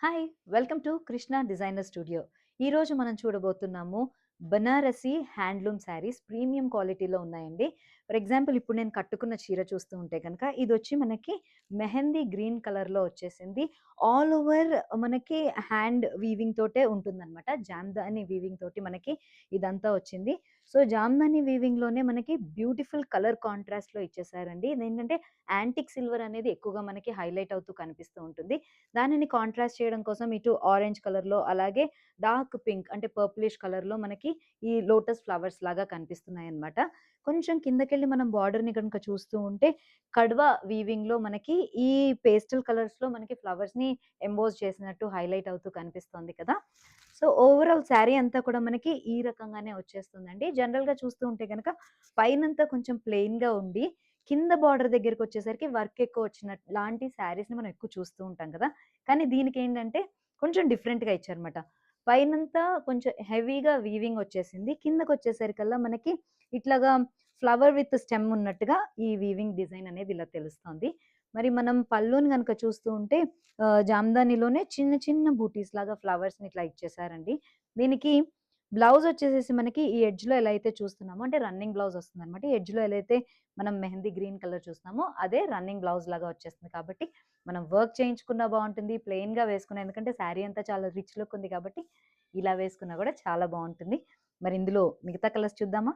Hi! Welcome to Krishna designer studio. ఈరోజు మనం చూడబోతున్నాము బనారసి హ్యాండ్లూమ్ శారీస్ ప్రీమియం క్వాలిటీలో ఉన్నాయండి. ఫర్ ఎగ్జాంపుల్ ఇప్పుడు నేను కట్టుకున్న చీర చూస్తూ ఉంటే గనక ఇదొచ్చి మనకి మెహందీ గ్రీన్ కలర్‌లో వచ్చేసింది. ఆల్ ఓవర్ మనకి హ్యాండ్ వీవింగ్ తోటే ఉంటుందనమాట. జామ్దాని వీవింగ్ తోటి మనకి ఇదంతా వచ్చింది. సో, జామ్దాని వీవింగ్‌లోనే మనకి బ్యూటిఫుల్ కలర్ కాంట్రాస్ట్‌లో ఇచ్చేసారండి. ఇదేంటంటే యాంటిక్ సిల్వర్ అనేది ఎక్కువగా మనకి హైలైట్ అవుతూ కనిపిస్తూ ఉంటుంది. దానిని కాంట్రాస్ట్ చేయడం కోసం ఇటు ఆరెంజ్ కలర్‌లో అలాగే డార్క్ పింక్ అంటే పర్పులిష్ కలర్‌లో మనకి ఈ లోటస్ ఫ్లవర్స్ లాగా కనిపిస్తున్నాయన్నమాట. కొంచెం కిందకెళ్ళి మనం బార్డర్‌ని గనుక చూస్తూ ఉంటే కడ్వా వీవింగ్‌లో మనకి ఈ పేస్టల్ కలర్స్‌లో మనకి ఫ్లవర్స్‌ని ఎంబోస్ చేసినట్టు హైలైట్ అవుతూ కనిపిస్తోంది కదా! సో, ఓవరాల్ శారీ అంతా కూడా మనకి ఈ రకంగానే వచ్చేస్తుందండి. జనరల్‌గా చూస్తూ ఉంటే గనక పైనంతా కొంచెం ప్లెయిన్‌గా ఉండి కింద బార్డర్ దగ్గరికొచ్చేసరికి వర్క్ ఎక్కువ వచ్చినట్టు లాంటి శారీస్‌ని మనం ఎక్కువ చూస్తూ ఉంటాం కదా! కానీ దీనికేంటంటే కొంచెం డిఫరెంట్‌గా ఇచ్చారన్నమాట. పైనంతా కొంచెం హెవీగా వీవింగ్ వచ్చేసింది. కిందకొచ్చేసరికల్లా మనకి ఇట్లాగా ఫ్లవర్ విత్ స్టెమ్ ఉన్నట్టుగా ఈ వీవింగ్ డిజైన్ అనేది ఇలా తెలుస్తోంది. మరి మనం పళ్ళుని గనుక చూస్తూ ఉంటే జామ్దానిలోనే చిన్న చిన్న బూటీస్ లాగా ఫ్లవర్స్‌ని ఇట్లా ఇచ్చేసారండి. దీనికి బ్లౌజ్ వచ్చేసేసి మనకి ఈ ఎడ్జ్‌లో ఎలా అయితే చూస్తున్నామో అంటే రన్నింగ్ బ్లౌజ్ వస్తుందన్నమాట. ఈ ఎడ్జ్‌లో ఎలా అయితే మనం మెహందీ గ్రీన్ కలర్ చూస్తున్నామో అదే రన్నింగ్ బ్లౌజ్ లాగా వచ్చేస్తుంది కాబట్టి మనం వర్క్ చేయించుకున్నా బావుంటుంది. ప్లెయిన్‌గా వేసుకున్నా ఎందుకంటే శారీ అంతా చాలా రిచ్ లుక్ ఉంది కాబట్టి ఇలా వేసుకున్నా కూడా చాలా బావుంటుంది. మరి ఇందులో మిగతా కలర్స్ చూద్దామా?